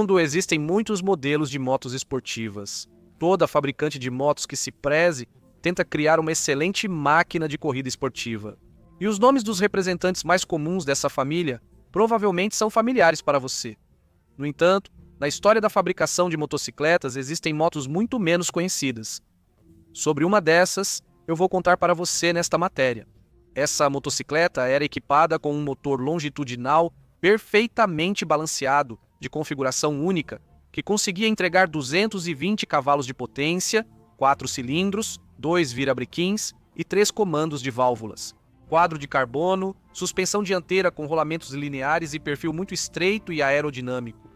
mundo existem muitos modelos de motos esportivas. Toda fabricante de motos que se preze tenta criar uma excelente máquina de corrida esportiva. E os nomes dos representantes mais comuns dessa família provavelmente são familiares para você. No entanto, na história da fabricação de motocicletas existem motos muito menos conhecidas. Sobre uma dessas, eu vou contar para você nesta matéria. Essa motocicleta era equipada com um motor longitudinal perfeitamente balanceado, de configuração única, que conseguia entregar 220 cavalos de potência, 4 cilindros, 2 virabrequins e 3 comandos de válvulas. Quadro de carbono, suspensão dianteira com rolamentos lineares e perfil muito estreito e aerodinâmico.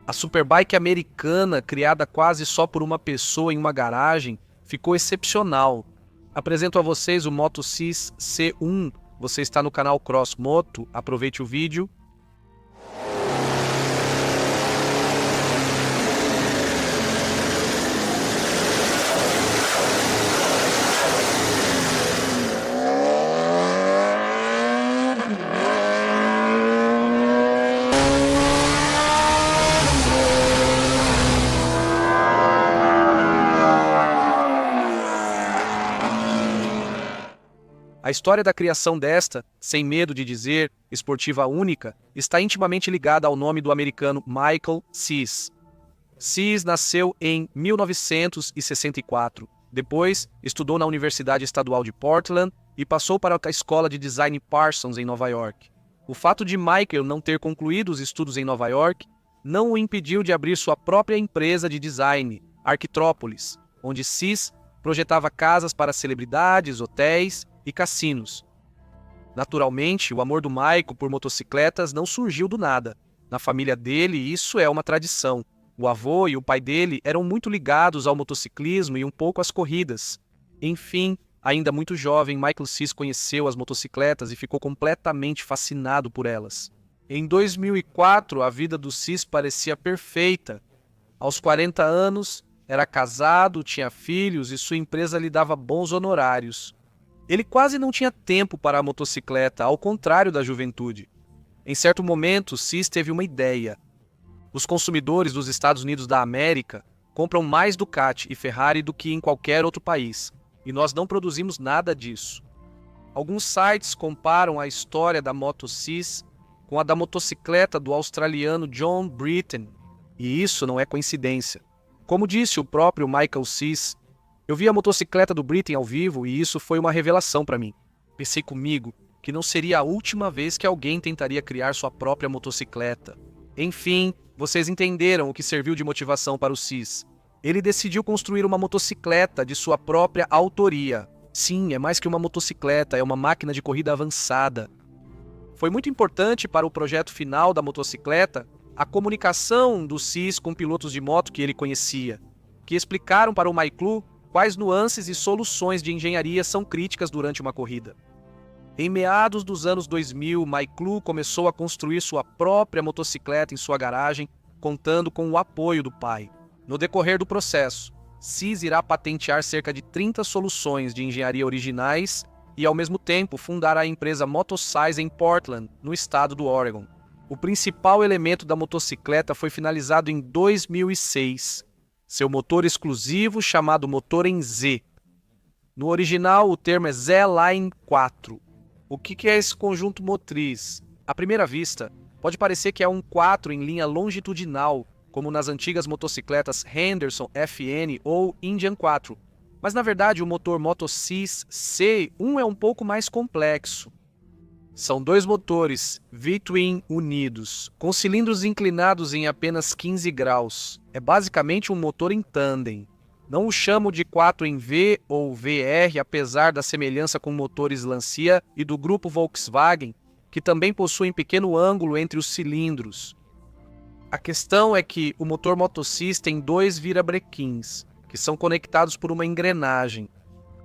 A Superbike americana, criada quase só por uma pessoa em uma garagem, ficou excepcional. Apresento a vocês o Moto Cis C1. Você está no canal Cross Moto, aproveite o vídeo. A história da criação desta, sem medo de dizer, esportiva única, está intimamente ligada ao nome do americano Michael Cis. Cis nasceu em 1964. Depois, estudou na Universidade Estadual de Portland e passou para a Escola de Design Parsons, em Nova York. O fato de Michael não ter concluído os estudos em Nova York não o impediu de abrir sua própria empresa de design, Arquitrópolis, onde Cis projetava casas para celebridades, hotéis e cassinos. Naturalmente, o amor do Michael por motocicletas não surgiu do nada. Na família dele, isso é uma tradição. O avô e o pai dele eram muito ligados ao motociclismo e um pouco às corridas. Enfim, ainda muito jovem, Michael Cis conheceu as motocicletas e ficou completamente fascinado por elas. Em 2004, a vida do Cis parecia perfeita. Aos 40 anos, era casado, tinha filhos e sua empresa lhe dava bons honorários. Ele quase não tinha tempo para a motocicleta, ao contrário da juventude. Em certo momento, Cis teve uma ideia. Os consumidores dos Estados Unidos da América compram mais Ducati e Ferrari do que em qualquer outro país, e nós não produzimos nada disso. Alguns sites comparam a história da Moto Cis com a da motocicleta do australiano John Britten, e isso não é coincidência. Como disse o próprio Michael Cis, eu vi a motocicleta do Britten ao vivo e isso foi uma revelação para mim. Pensei comigo que não seria a última vez que alguém tentaria criar sua própria motocicleta. Enfim, vocês entenderam o que serviu de motivação para o Cis. Ele decidiu construir uma motocicleta de sua própria autoria. Sim, é mais que uma motocicleta, é uma máquina de corrida avançada. Foi muito importante para o projeto final da motocicleta a comunicação do Cis com pilotos de moto que ele conhecia, que explicaram para o Michael quais nuances e soluções de engenharia são críticas durante uma corrida. Em meados dos anos 2000, Michael começou a construir sua própria motocicleta em sua garagem, contando com o apoio do pai. No decorrer do processo, Cis irá patentear cerca de 30 soluções de engenharia originais e, ao mesmo tempo, fundar a empresa Motosize em Portland, no estado do Oregon. O principal elemento da motocicleta foi finalizado em 2006. Seu motor exclusivo, chamado motor em Z. No original, o termo é Z-Line 4. O que é esse conjunto motriz? À primeira vista, pode parecer que é um 4 em linha longitudinal, como nas antigas motocicletas Henderson FN ou Indian 4. Mas, na verdade, o motor Moto Cis C1 é um pouco mais complexo. São dois motores V-twin unidos, com cilindros inclinados em apenas 15 graus. É basicamente um motor em tandem. Não o chamo de 4 em V ou VR, apesar da semelhança com motores Lancia e do grupo Volkswagen, que também possuem pequeno ângulo entre os cilindros. A questão é que o motor Moto Cis tem 2 virabrequins, que são conectados por uma engrenagem.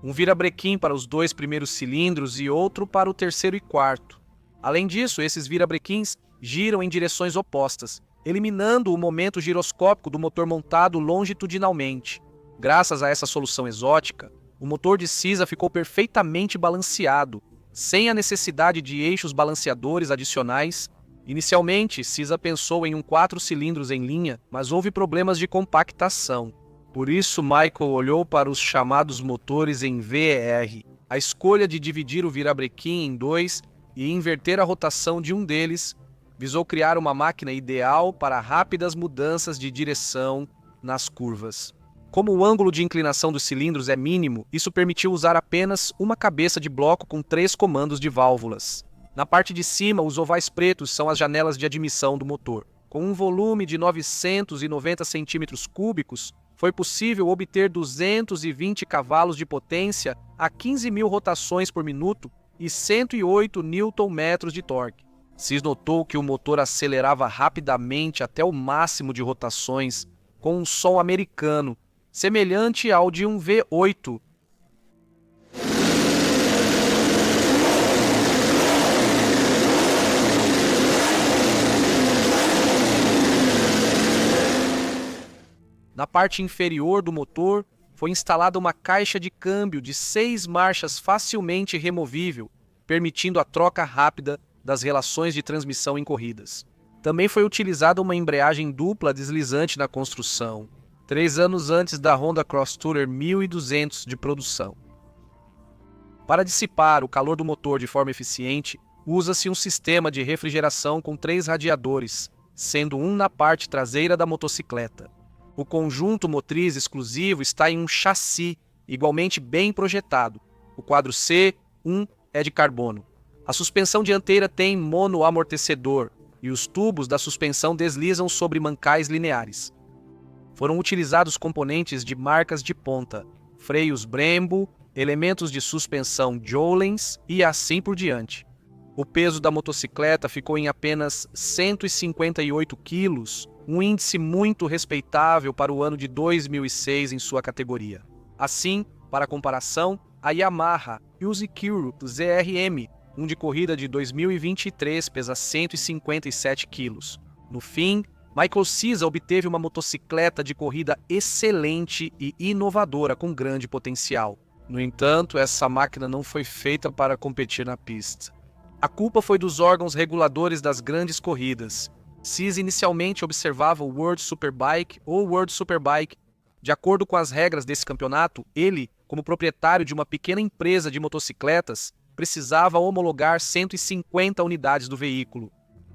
Um virabrequim para os 2 primeiros cilindros e outro para o terceiro e quarto. Além disso, esses virabrequins giram em direções opostas, eliminando o momento giroscópico do motor montado longitudinalmente. Graças a essa solução exótica, o motor de Cisa ficou perfeitamente balanceado, sem a necessidade de eixos balanceadores adicionais, Inicialmente, Cisa pensou em um 4 cilindros em linha, mas houve problemas de compactação. Por isso, Michael olhou para os chamados motores em VER. A escolha de dividir o virabrequim em dois e inverter a rotação de um deles visou criar uma máquina ideal para rápidas mudanças de direção nas curvas. Como o ângulo de inclinação dos cilindros é mínimo, isso permitiu usar apenas uma cabeça de bloco com 3 comandos de válvulas. Na parte de cima, os ovais pretos são as janelas de admissão do motor. Com um volume de 990 centímetros cúbicos, foi possível obter 220 cavalos de potência a 15.000 rotações por minuto e 108 Nm de torque. Cis notou que o motor acelerava rapidamente até o máximo de rotações, com um som americano, semelhante ao de um V8. Na parte inferior do motor, foi instalada uma caixa de câmbio de 6 marchas facilmente removível, permitindo a troca rápida das relações de transmissão em corridas. Também foi utilizada uma embreagem dupla deslizante na construção, 3 anos antes da Honda Cross Tourer 1200 de produção. Para dissipar o calor do motor de forma eficiente, usa-se um sistema de refrigeração com 3 radiadores, sendo um na parte traseira da motocicleta. O conjunto motriz exclusivo está em um chassi igualmente bem projetado. O quadro C1 é de carbono. A suspensão dianteira tem monoamortecedor e os tubos da suspensão deslizam sobre mancais lineares. Foram utilizados componentes de marcas de ponta, freios Brembo, elementos de suspensão Jolens e assim por diante. O peso da motocicleta ficou em apenas 158 quilos, um índice muito respeitável para o ano de 2006 em sua categoria. Assim, para comparação, a Yamaha Use-Kiro ZRM, um de corrida de 2023, pesa 157 quilos. No fim, Michael Cisa obteve uma motocicleta de corrida excelente e inovadora com grande potencial. No entanto, essa máquina não foi feita para competir na pista. A culpa foi dos órgãos reguladores das grandes corridas. Cisa inicialmente observava o World Superbike ou World Superbike. De acordo com as regras desse campeonato, ele, como proprietário de uma pequena empresa de motocicletas, precisava homologar 150 unidades do veículo.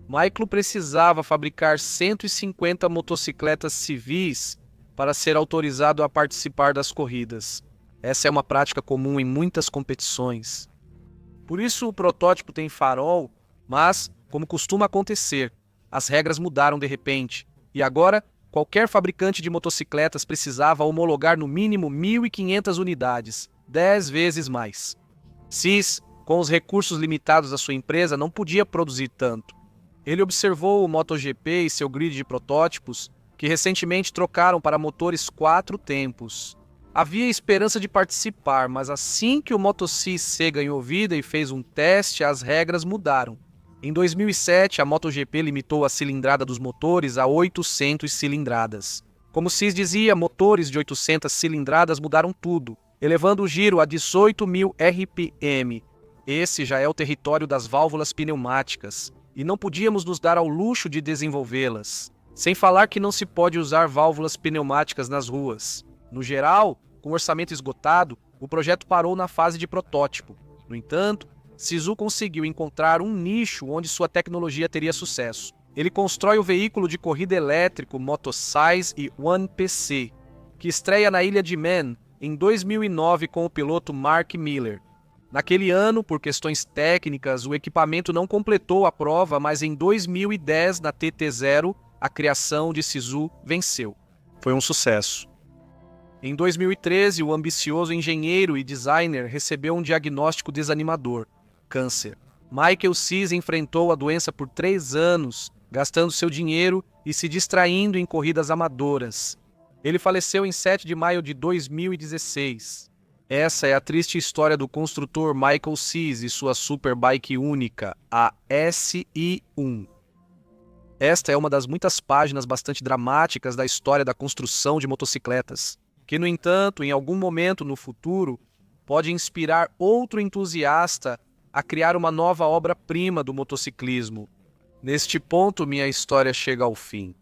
Michael precisava fabricar 150 motocicletas civis para ser autorizado a participar das corridas. Essa é uma prática comum em muitas competições. Por isso o protótipo tem farol, mas, como costuma acontecer, as regras mudaram de repente, e agora qualquer fabricante de motocicletas precisava homologar no mínimo 1.500 unidades, 10 vezes mais. Cis, com os recursos limitados da sua empresa, não podia produzir tanto. Ele observou o MotoGP e seu grid de protótipos, que recentemente trocaram para motores 4 tempos. Havia esperança de participar, mas assim que o Moto-CC ganhou vida e fez um teste, as regras mudaram. Em 2007, a MotoGP limitou a cilindrada dos motores a 800 cilindradas. Como Cis dizia, motores de 800 cilindradas mudaram tudo, elevando o giro a 18.000 RPM. Esse já é o território das válvulas pneumáticas, e não podíamos nos dar ao luxo de desenvolvê-las. Sem falar que não se pode usar válvulas pneumáticas nas ruas. No geral, com o orçamento esgotado, o projeto parou na fase de protótipo. No entanto, Sisu conseguiu encontrar um nicho onde sua tecnologia teria sucesso. Ele constrói o veículo de corrida elétrico Motosize e One PC, que estreia na ilha de Man em 2009 com o piloto Mark Miller. Naquele ano, por questões técnicas, o equipamento não completou a prova, mas em 2010, na TT0, a criação de Sisu venceu. Foi um sucesso. Em 2013, o ambicioso engenheiro e designer recebeu um diagnóstico desanimador: câncer. Michael Cisa enfrentou a doença por 3 anos, gastando seu dinheiro e se distraindo em corridas amadoras. Ele faleceu em 7 de maio de 2016. Essa é a triste história do construtor Michael Cisa e sua superbike única, a SI1. Esta é uma das muitas páginas bastante dramáticas da história da construção de motocicletas, que, no entanto, em algum momento no futuro, pode inspirar outro entusiasta a criar uma nova obra-prima do motociclismo. Neste ponto, minha história chega ao fim.